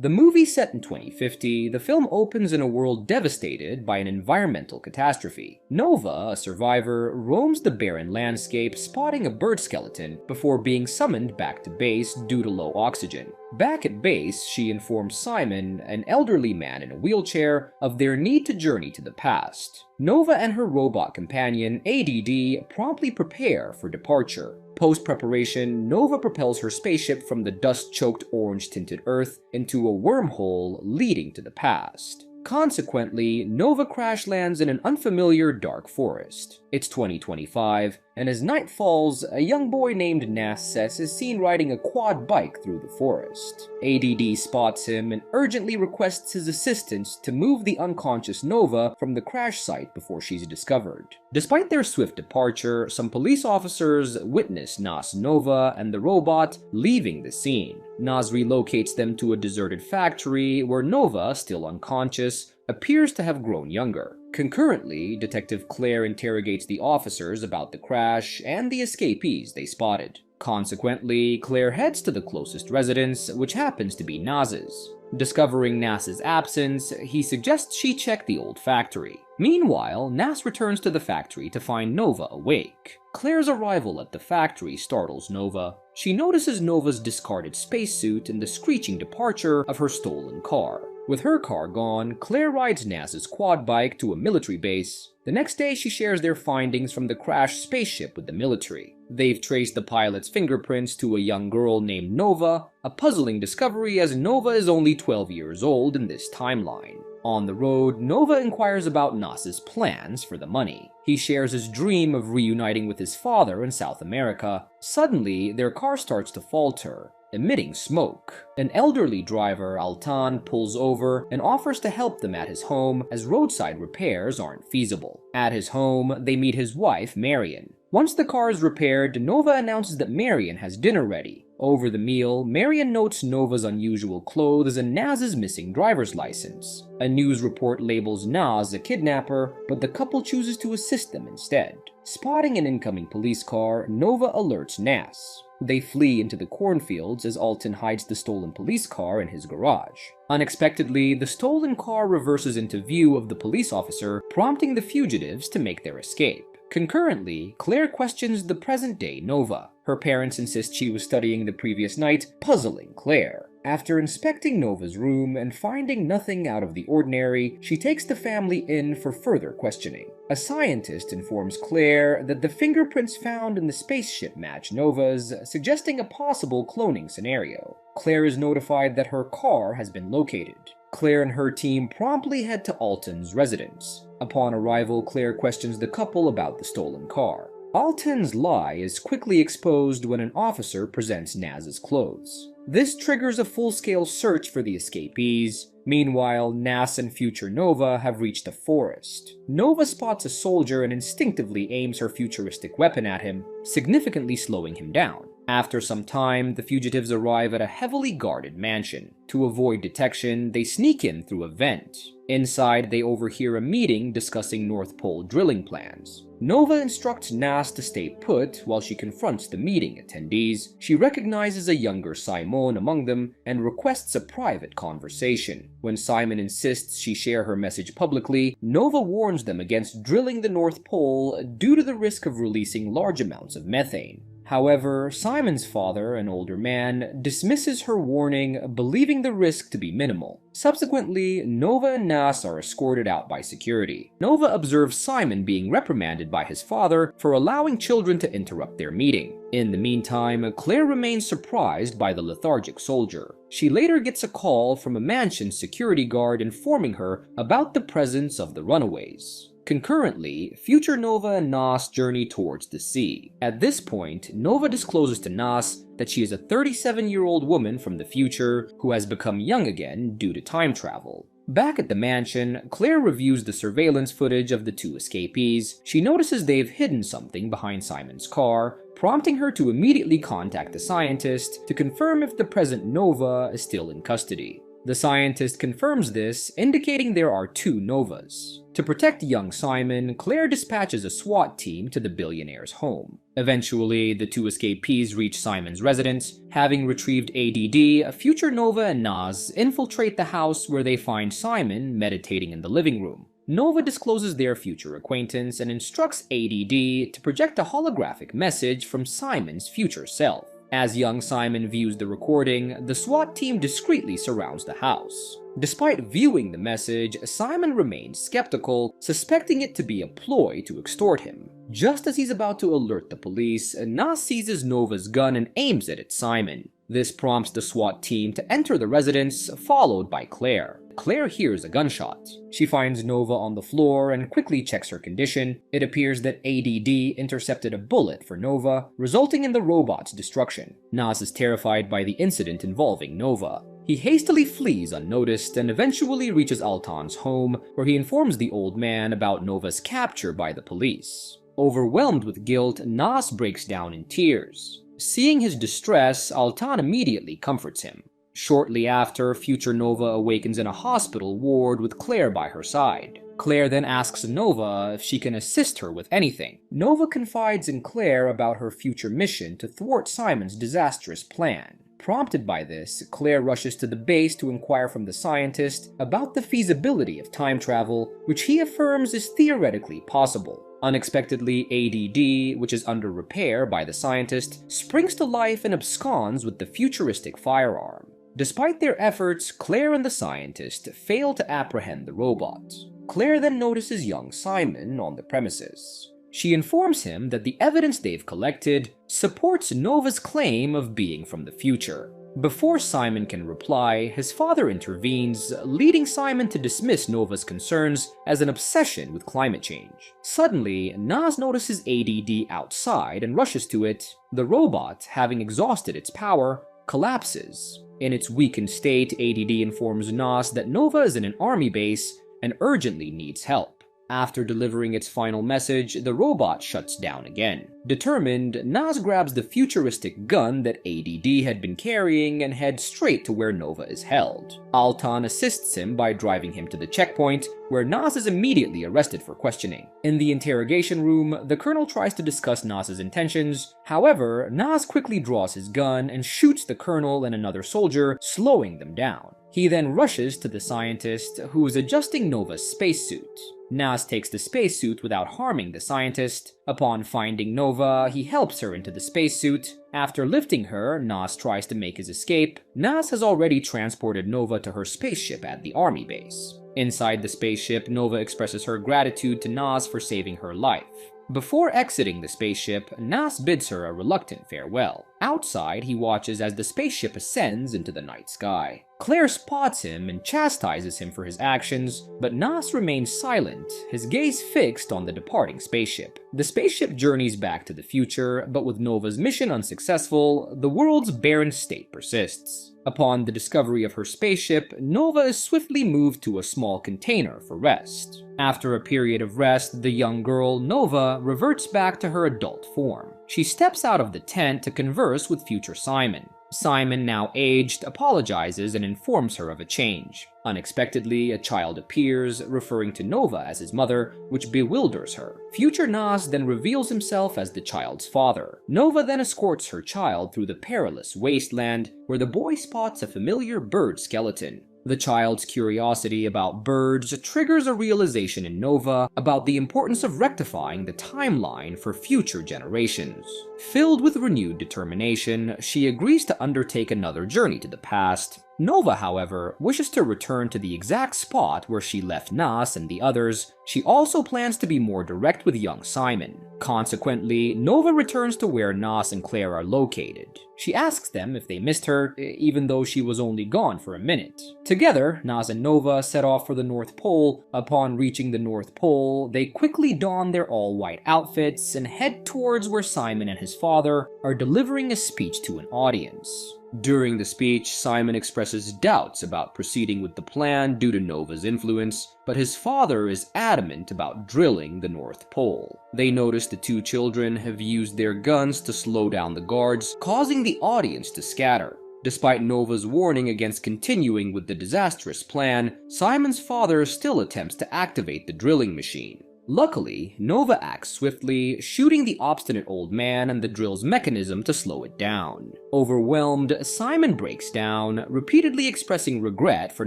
The movie set in 2050, the film opens in a world devastated by an environmental catastrophe. Nova, a survivor, roams the barren landscape, spotting a bird skeleton before being summoned back to base due to low oxygen. Back at base, she informs Simon, an elderly man in a wheelchair, of their need to journey to the past. Nova and her robot companion, ADD, promptly prepare for departure. Post-preparation, Nova propels her spaceship from the dust-choked orange-tinted Earth into a wormhole leading to the past. Consequently, Nova crash lands in an unfamiliar dark forest. It's 2025, and as night falls, a young boy named Nas is seen riding a quad bike through the forest. ADD spots him and urgently requests his assistance to move the unconscious Nova from the crash site before she's discovered. Despite their swift departure, some police officers witness Nas, Nova, and the robot leaving the scene. Nas relocates them to a deserted factory where Nova, still unconscious, appears to have grown younger. Concurrently, Detective Claire interrogates the officers about the crash and the escapees they spotted. Consequently, Claire heads to the closest residence, which happens to be Nas's. Discovering Nas's absence, he suggests she check the old factory. Meanwhile, Nas returns to the factory to find Nova awake. Claire's arrival at the factory startles Nova. She notices Nova's discarded spacesuit and the screeching departure of her stolen car. With her car gone, Claire rides Nas's quad bike to a military base. The next day, she shares their findings from the crashed spaceship with the military. They've traced the pilot's fingerprints to a young girl named Nova, a puzzling discovery as Nova is only 12 years old in this timeline. On the road, Nova inquires about Nas's plans for the money. He shares his dream of reuniting with his father in South America. Suddenly, their car starts to falter, emitting smoke. An elderly driver, Altan, pulls over and offers to help them at his home as roadside repairs aren't feasible. At his home, they meet his wife, Marion. Once the car is repaired, Nova announces that Marion has dinner ready. Over the meal, Marion notes Nova's unusual clothes and Nas's missing driver's license. A news report labels Nas a kidnapper, but the couple chooses to assist them instead. Spotting an incoming police car, Nova alerts Nas. They flee into the cornfields as Alton hides the stolen police car in his garage. Unexpectedly, the stolen car reverses into view of the police officer, prompting the fugitives to make their escape. Concurrently, Claire questions the present-day Nova. Her parents insist she was studying the previous night, puzzling Claire. After inspecting Nova's room and finding nothing out of the ordinary, she takes the family in for further questioning. A scientist informs Claire that the fingerprints found in the spaceship match Nova's, suggesting a possible cloning scenario. Claire is notified that her car has been located. Claire and her team promptly head to Alton's residence. Upon arrival, Claire questions the couple about the stolen car. Alton's lie is quickly exposed when an officer presents Nas's clothes. This triggers a full-scale search for the escapees. Meanwhile, Nas and future Nova have reached a forest. Nova spots a soldier and instinctively aims her futuristic weapon at him, significantly slowing him down. After some time, the fugitives arrive at a heavily guarded mansion. To avoid detection, they sneak in through a vent. Inside, they overhear a meeting discussing North Pole drilling plans. Nova instructs Nas to stay put while she confronts the meeting attendees. She recognizes a younger Simon among them and requests a private conversation. When Simon insists she share her message publicly, Nova warns them against drilling the North Pole due to the risk of releasing large amounts of methane. However, Simon's father, an older man, dismisses her warning, believing the risk to be minimal. Subsequently, Nova and Nas are escorted out by security. Nova observes Simon being reprimanded by his father for allowing children to interrupt their meeting. In the meantime, Claire remains surprised by the lethargic soldier. She later gets a call from a mansion security guard informing her about the presence of the runaways. Concurrently, future Nova and Nas journey towards the sea. At this point, Nova discloses to Nas that she is a 37-year-old woman from the future who has become young again due to time travel. Back at the mansion, Claire reviews the surveillance footage of the two escapees. She notices they've hidden something behind Simon's car, prompting her to immediately contact the scientist to confirm if the present Nova is still in custody. The scientist confirms this, indicating there are two Novas. To protect young Simon, Claire dispatches a SWAT team to the billionaire's home. Eventually, the two escapees reach Simon's residence. Having retrieved ADD, future Nova and Nas infiltrate the house where they find Simon meditating in the living room. Nova discloses their future acquaintance and instructs ADD to project a holographic message from Simon's future self. As young Simon views the recording, the SWAT team discreetly surrounds the house. Despite viewing the message, Simon remains skeptical, suspecting it to be a ploy to extort him. Just as he's about to alert the police, Nas seizes Nova's gun and aims it at Simon. This prompts the SWAT team to enter the residence, followed by Claire. Claire hears a gunshot. She finds Nova on the floor and quickly checks her condition. It appears that ADD intercepted a bullet for Nova, resulting in the robot's destruction. Nas is terrified by the incident involving Nova. He hastily flees unnoticed and eventually reaches Altan's home, where he informs the old man about Nova's capture by the police. Overwhelmed with guilt, Nas breaks down in tears. Seeing his distress, Altan immediately comforts him. Shortly after, future Nova awakens in a hospital ward with Claire by her side. Claire then asks Nova if she can assist her with anything. Nova confides in Claire about her future mission to thwart Simon's disastrous plan. Prompted by this, Claire rushes to the base to inquire from the scientist about the feasibility of time travel, which he affirms is theoretically possible. Unexpectedly, ADD, which is under repair by the scientist, springs to life and absconds with the futuristic firearm. Despite their efforts, Claire and the scientist fail to apprehend the robot. Claire then notices young Simon on the premises. She informs him that the evidence they've collected supports Nova's claim of being from the future. Before Simon can reply, his father intervenes, leading Simon to dismiss Nova's concerns as an obsession with climate change. Suddenly, Nas notices ADD outside and rushes to it. The robot, having exhausted its power, collapses. In its weakened state, ADD informs Nas that Nova is in an army base and urgently needs help. After delivering its final message, the robot shuts down again. Determined, Nas grabs the futuristic gun that ADD had been carrying and heads straight to where Nova is held. Altan assists him by driving him to the checkpoint, where Nas is immediately arrested for questioning. In the interrogation room, the colonel tries to discuss Nas's intentions. However, Nas quickly draws his gun and shoots the colonel and another soldier, slowing them down. He then rushes to the scientist, who is adjusting Nova's spacesuit. Nas takes the spacesuit without harming the scientist. Upon finding Nova, he helps her into the spacesuit. After lifting her, Nas tries to make his escape. Nas has already transported Nova to her spaceship at the army base. Inside the spaceship, Nova expresses her gratitude to Nas for saving her life. Before exiting the spaceship, Nas bids her a reluctant farewell. Outside, he watches as the spaceship ascends into the night sky. Claire spots him and chastises him for his actions, but Nas remains silent, his gaze fixed on the departing spaceship. The spaceship journeys back to the future, but with Nova's mission unsuccessful, the world's barren state persists. Upon the discovery of her spaceship, Nova is swiftly moved to a small container for rest. After a period of rest, the young girl, Nova, reverts back to her adult form. She steps out of the tent to converse with future Simon. Simon, now aged, apologizes and informs her of a change. Unexpectedly, a child appears, referring to Nova as his mother, which bewilders her. Future Nas then reveals himself as the child's father. Nova then escorts her child through the perilous wasteland, where the boy spots a familiar bird skeleton. The child's curiosity about birds triggers a realization in Nova about the importance of rectifying the timeline for future generations. Filled with renewed determination, she agrees to undertake another journey to the past. Nova, however, wishes to return to the exact spot where she left Nas and the others. She also plans to be more direct with young Simon. Consequently, Nova returns to where Nas and Claire are located. She asks them if they missed her, even though she was only gone for a minute. Together, Nas and Nova set off for the North Pole. Upon reaching the North Pole, they quickly don their all-white outfits and head towards where Simon and his father are delivering a speech to an audience. During the speech, Simon expresses doubts about proceeding with the plan due to Nova's influence, but his father is adamant about drilling the North Pole. They notice the two children have used their guns to slow down the guards, causing the audience to scatter. Despite Nova's warning against continuing with the disastrous plan, Simon's father still attempts to activate the drilling machine. Luckily, Nova acts swiftly, shooting the obstinate old man and the drill's mechanism to slow it down. Overwhelmed, Simon breaks down, repeatedly expressing regret for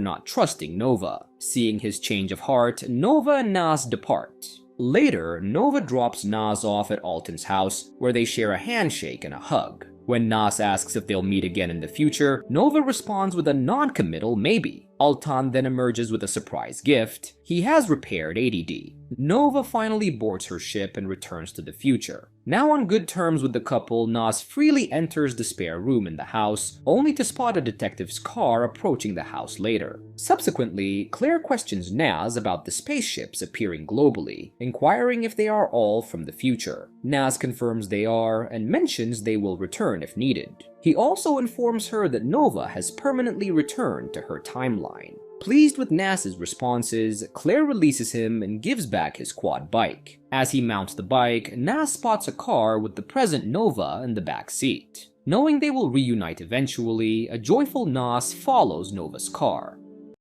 not trusting Nova. Seeing his change of heart, Nova and Nas depart. Later, Nova drops Nas off at Alton's house, where they share a handshake and a hug. When Nas asks if they'll meet again in the future, Nova responds with a non-committal maybe. Alton then emerges with a surprise gift. He has repaired ADD. Nova finally boards her ship and returns to the future. Now on good terms with the couple, Nas freely enters the spare room in the house, only to spot a detective's car approaching the house later. Subsequently, Claire questions Nas about the spaceships appearing globally, inquiring if they are all from the future. Nas confirms they are, and mentions they will return if needed. He also informs her that Nova has permanently returned to her timeline. Pleased with Nas's responses, Claire releases him and gives back his quad bike. As he mounts the bike, Nas spots a car with the present Nova in the back seat. Knowing they will reunite eventually, a joyful Nas follows Nova's car.